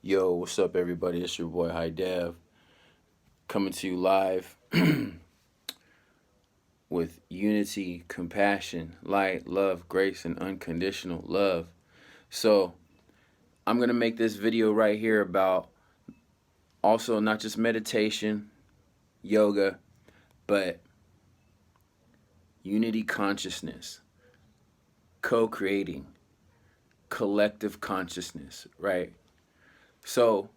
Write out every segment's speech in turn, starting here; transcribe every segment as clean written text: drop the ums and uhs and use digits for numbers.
Yo, what's up, everybody? It's your boy High Dev coming to you live with unity, compassion, light, love, grace, and unconditional love. So, I'm going to make this video right here about also not just meditation, yoga, but unity consciousness, co creating, collective consciousness, right? So,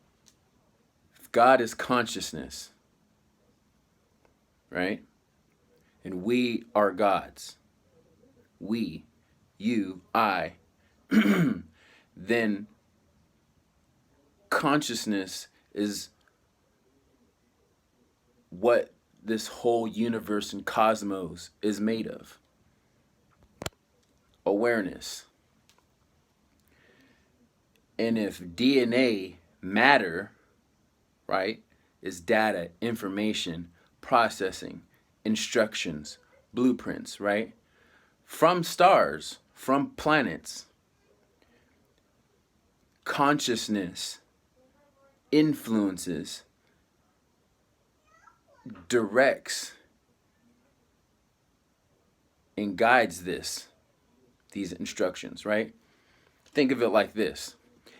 if God is consciousness, right? And we are gods. We, you, I, then consciousness is what this whole universe and cosmos is made of. Awareness. And if DNA, matter, right, is data, information, processing, instructions, blueprints, right, from stars, from planets, consciousness influences, directs, and guides these instructions, right? Think of it like this.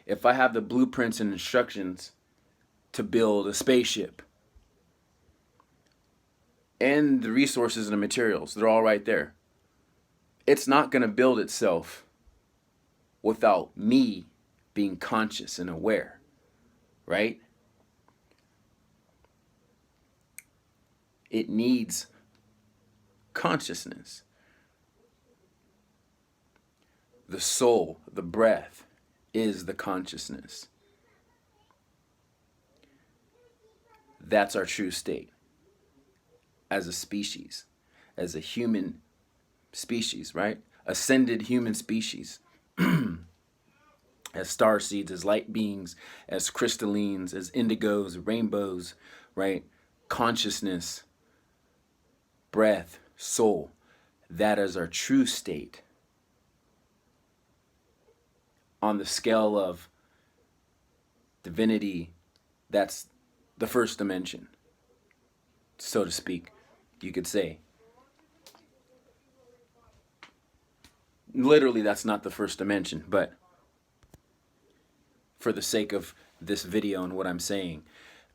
If I have the blueprints and instructions to build a spaceship and the resources and the materials, they're all right there. It's not going to build itself without me being conscious and aware, right? It needs consciousness. The soul, the breath, is the consciousness. That's our true state as a species, as a human species, right? Ascended human species. As star seeds, as light beings, as crystallines, as indigos, rainbows, right? Consciousness, breath, soul. That is our true state. On the scale of divinity, that's the first dimension, so to speak, you could say. Literally, that's not the first dimension, but for the sake of this video and what I'm saying,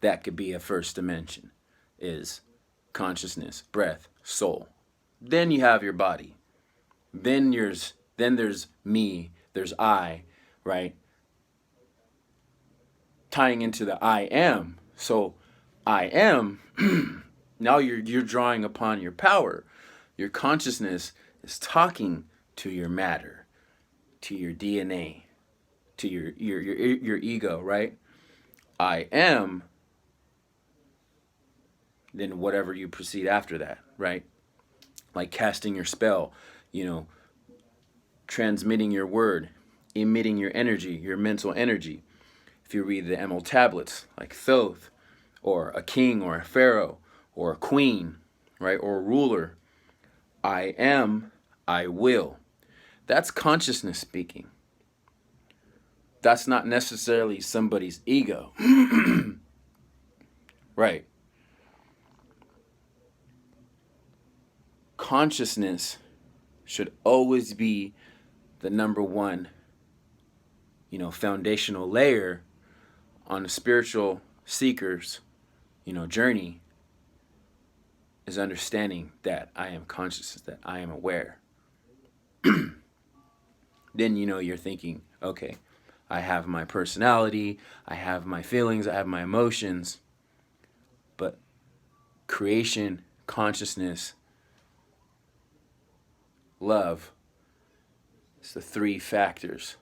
that could be a first dimension, is consciousness, breath, soul. Then you have your body. Then there's me, there's I, right? Tying into the I am. So I am, now you're drawing upon your power. Your consciousness is talking to your matter, to your DNA, to your ego, right? I am, then whatever you proceed after that, right? Like casting your spell, transmitting your word, emitting your energy, your mental energy. If you read the Emerald tablets, like Thoth, or a king, or a pharaoh, or a queen, right, or a ruler, I am, I will. That's consciousness speaking. That's not necessarily somebody's ego. Right. Consciousness should always be the number one, foundational layer on a spiritual seeker's, journey, is understanding that I am conscious, that I am aware. Then, you're thinking, okay, I have my personality, I have my feelings, I have my emotions, but creation, consciousness, love, it's the three factors,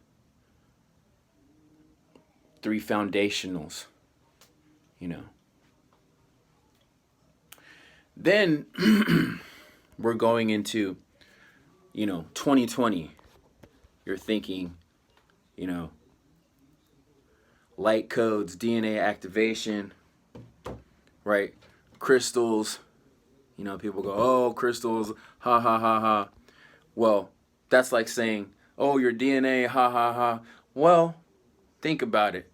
three foundationals, Then we're going into, 2020. You're thinking, light codes, DNA activation, right? Crystals. People go, oh, crystals, ha ha ha ha. Well, that's like saying, oh, your DNA, ha ha ha. Well, think about it.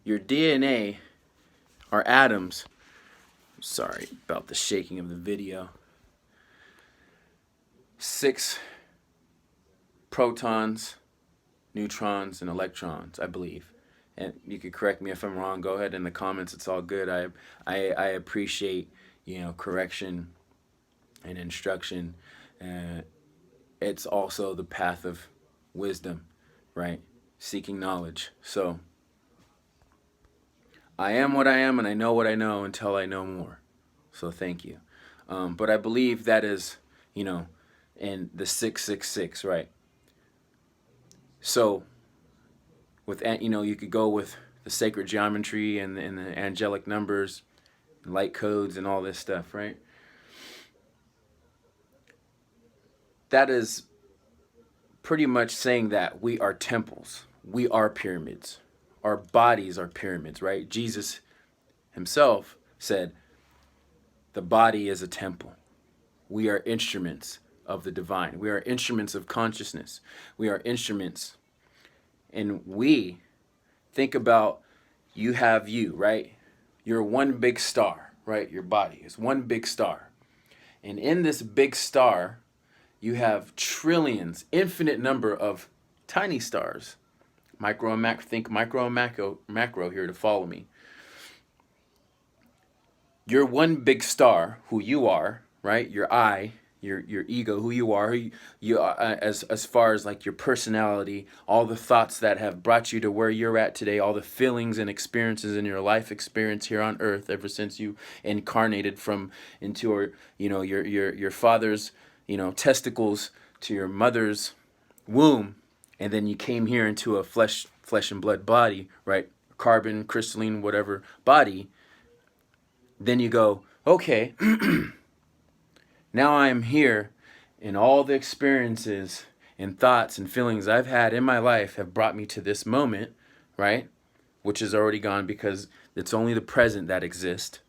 your DNA are atoms. Sorry about the shaking of the video. 6 protons, neutrons, and electrons, I believe. And you could correct me if I'm wrong. Go ahead in the comments. It's all good. I appreciate, correction and instruction. It's also the path of wisdom, right? Seeking knowledge. So I am what I am, and I know what I know until I know more. So thank you. But I believe that is, in the 666, right? So with, you could go with the sacred geometry and the angelic numbers, and light codes, and all this stuff, right? That is pretty much saying that we are temples. We are pyramids. Our bodies are pyramids, right? Jesus himself said, the body is a temple. We are instruments of the divine. We are instruments of consciousness. We are instruments. And we think about, you have you, right? You're one big star, right? Your body is one big star. And in this big star, you have trillions, infinite number of tiny stars. Micro and macro, think micro and macro here to follow me. You're one big star, who you are, right? Your I, your ego, who you are, as far as like your personality, all the thoughts that have brought you to where you're at today, all the feelings and experiences in your life experience here on earth ever since you incarnated into your father's testicles to your mother's womb, and then you came here into a flesh and blood body, right? Carbon, crystalline, whatever body. Then you go, okay, now I am here, and all the experiences and thoughts and feelings I've had in my life have brought me to this moment, right? Which is already gone, because it's only the present that exists.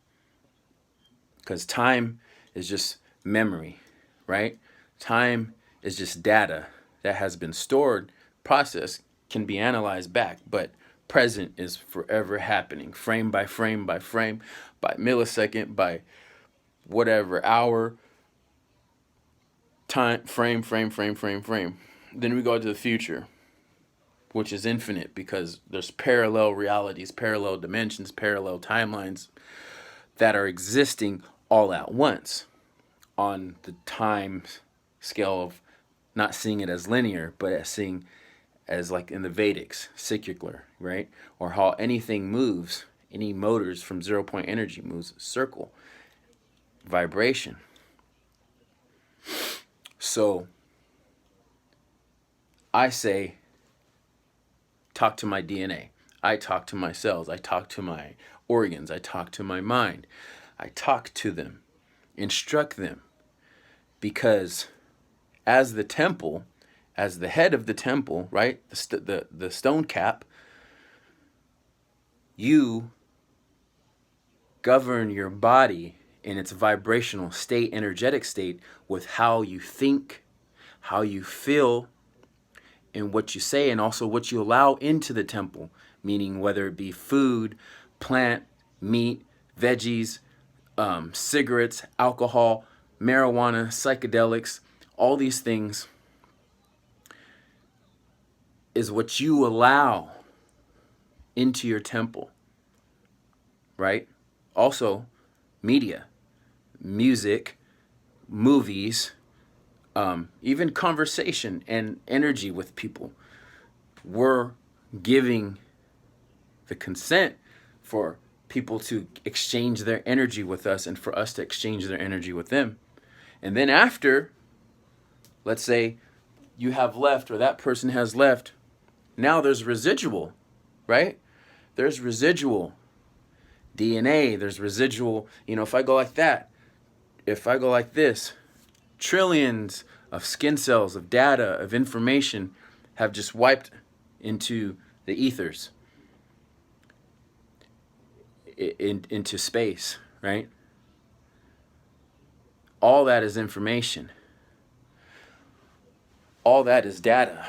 Because time is just memory, right? Time is just data that has been stored, processed, can be analyzed back, but present is forever happening, frame by frame by frame, by millisecond, by whatever hour, time, frame. Then we go to the future, which is infinite, because there's parallel realities, parallel dimensions, parallel timelines that are existing all at once on the time scale of not seeing it as linear, but as seeing as, like in the Vedics, circular, right? Or how anything moves, any motors from 0 point energy moves, circle, vibration. So I say, talk to my DNA. I talk to my cells. I talk to my organs. I talk to my mind. I talk to them, instruct them, because as the temple, as the head of the temple, right, the stone cap, you govern your body in its vibrational state, energetic state, with how you think, how you feel, and what you say, and also what you allow into the temple, meaning whether it be food, plant, meat, veggies, cigarettes, alcohol, marijuana, psychedelics, all these things is what you allow into your temple, right? Also, media, music, movies, even conversation and energy with people. We're giving the consent for people to exchange their energy with us, and for us to exchange their energy with them. And then after, let's say you have left, or that person has left, now there's residual, right? There's residual DNA, there's residual, if I go like that, if I go like this, trillions of skin cells, of data, of information have just wiped into the ethers, into space, right? All that is information. All that is data.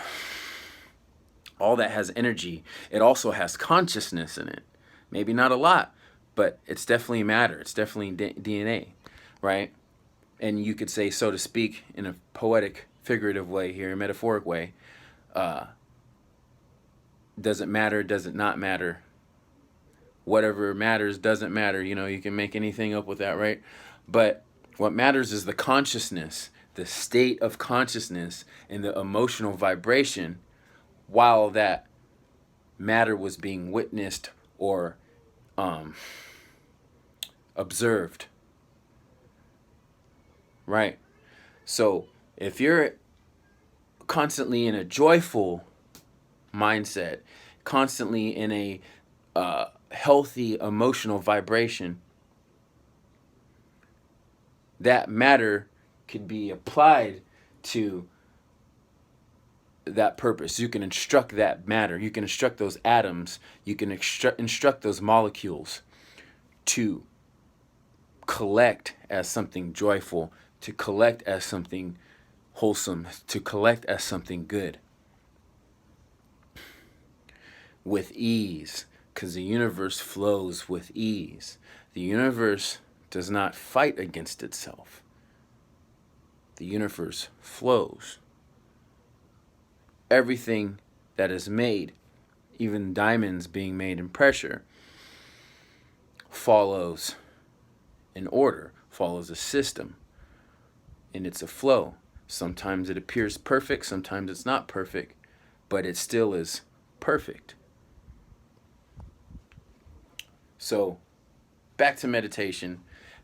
All that has energy. It also has consciousness in it. Maybe not a lot, but it's definitely matter. It's definitely DNA, right? And you could say, so to speak, in a poetic, figurative way here, a metaphoric way, does it matter? Does it not matter? Whatever matters doesn't matter. You know, you can make anything up with that, right? But what matters is the consciousness, the state of consciousness, and the emotional vibration while that matter was being witnessed or observed, right? So if you're constantly in a joyful mindset, constantly in a healthy emotional vibration, that matter could be applied to that purpose. You can instruct that matter. You can instruct those atoms. You can instruct those molecules to collect as something joyful, to collect as something wholesome, to collect as something good. With ease, because the universe flows with ease. The universe does not fight against itself. The universe flows. Everything that is made, even diamonds being made in pressure, follows an order, follows a system, and it's a flow. Sometimes it appears perfect, sometimes it's not perfect, but it still is perfect. So, back to meditation,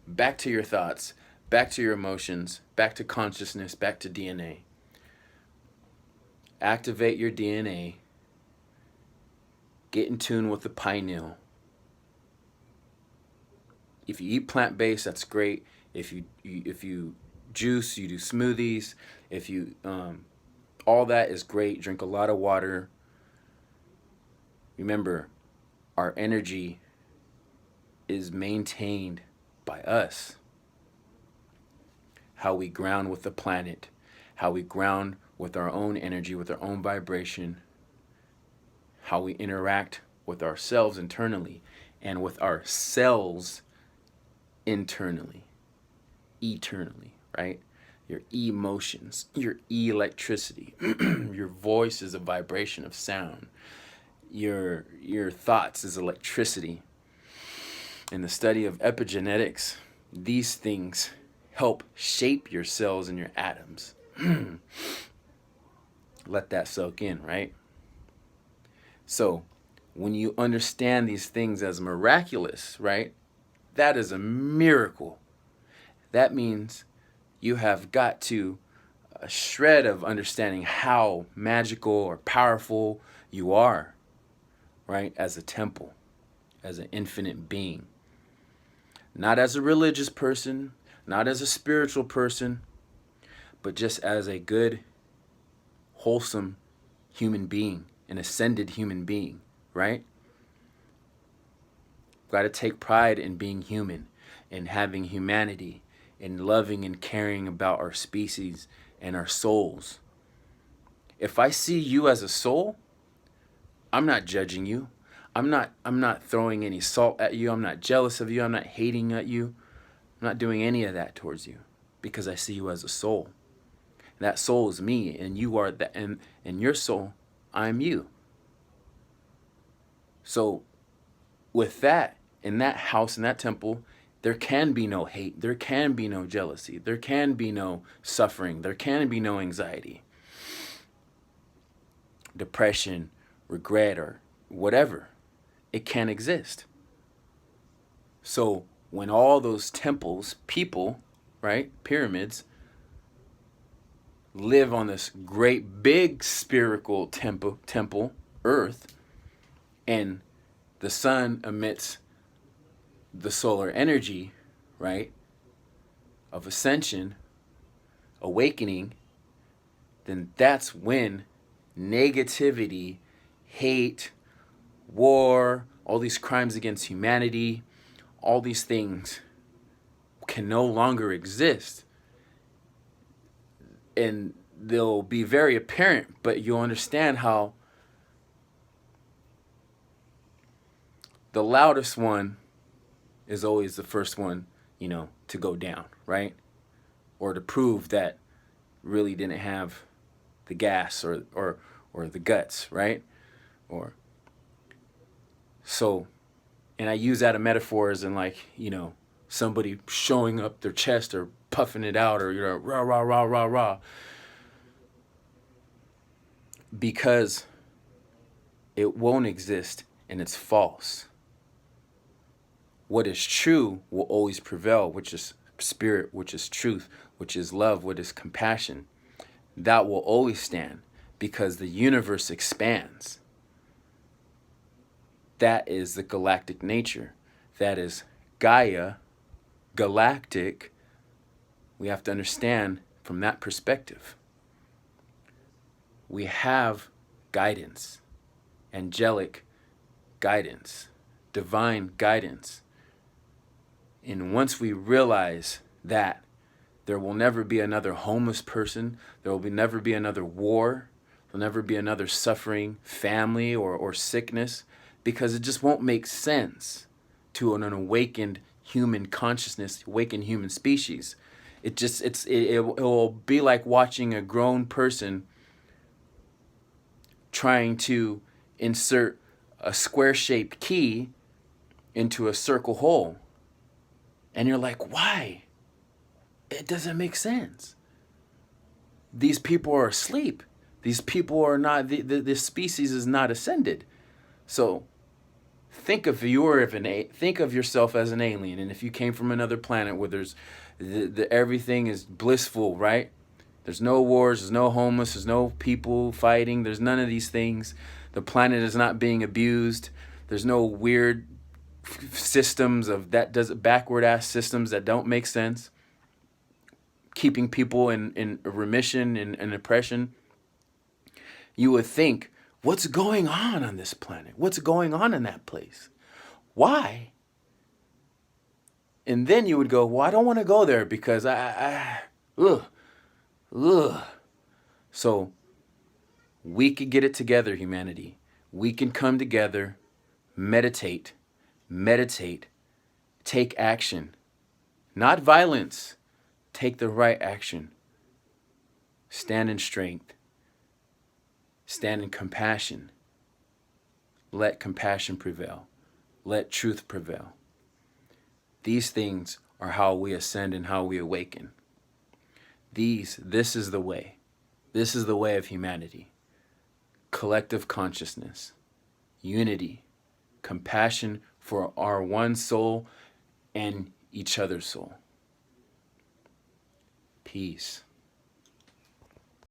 back to your thoughts, back to your emotions, back to consciousness, back to DNA. Activate your DNA. Get in tune with the pineal. If you eat plant-based, that's great. If you juice, you do smoothies. If you all that is great. Drink a lot of water. Remember, our energy is maintained by us. How we ground with the planet, how we ground with our own energy, with our own vibration, how we interact with ourselves internally and with our cells internally, eternally, right? Your emotions, your electricity, your voice is a vibration of sound. Your thoughts is electricity. In the study of epigenetics, these things help shape your cells and your atoms. Let that soak in, right? So, when you understand these things as miraculous, right? That is a miracle. That means you have got to a shred of understanding how magical or powerful you are, right? As a temple, as an infinite being. Not as a religious person, not as a spiritual person, but just as a good, wholesome human being, an ascended human being, right? Got to take pride in being human, in having humanity, in loving and caring about our species and our souls. If I see you as a soul, I'm not judging you. I'm not throwing any salt at you. I'm not jealous of you. I'm not hating at you. I'm not doing any of that towards you because I see you as a soul. That soul is me, and you are that, and your soul, I'm you. So with that, in that house, in that temple, there can be no hate. There can be no jealousy. There can be no suffering. There can be no anxiety, depression, regret, or whatever. It can't exist. So when all those temples, people, right, pyramids, live on this great big spherical temple, Earth, and the sun emits the solar energy, right, of ascension, awakening, then that's when negativity, hate, war, all these crimes against humanity, all these things can no longer exist. And they'll be very apparent, but you'll understand how the loudest one is always the first one, you know, to go down, right? Or to prove that really didn't have the gas or the guts, right? Or so, and I use that a metaphor as in like, you know, somebody showing up their chest or puffing it out or, you know, rah, rah, rah, rah, rah. Because it won't exist and it's false. What is true will always prevail, which is spirit, which is truth, which is love, which is compassion. That will always stand because the universe expands. That is the galactic nature. That is Gaia, galactic. We have to understand from that perspective. We have guidance, angelic guidance, divine guidance. And once we realize that, there will never be another homeless person, there will never be another war, there'll never be another suffering family or sickness, because it just won't make sense to an awakened human consciousness, awakened human species. It will be like watching a grown person trying to insert a square-shaped key into a circle hole. And you're like, why? It doesn't make sense. These people are asleep. These people are not, this species is not ascended. So think of yourself as an alien, and if you came from another planet where there's everything is blissful, right? There's no wars, there's no homeless, there's no people fighting, there's none of these things. The planet is not being abused. There's no weird systems of that does backward ass systems that don't make sense, keeping people in remission and oppression. You would think, what's going on this planet? What's going on in that place? Why? And then you would go, well, I don't want to go there because ugh. So we could get it together, humanity. We can come together, meditate, take action. Not violence. Take the right action. Stand in strength. Stand in compassion. Let compassion prevail. Let truth prevail. These things are how we ascend and how we awaken. This is the way. This is the way of humanity. Collective consciousness, unity, compassion for our one soul and each other's soul. Peace.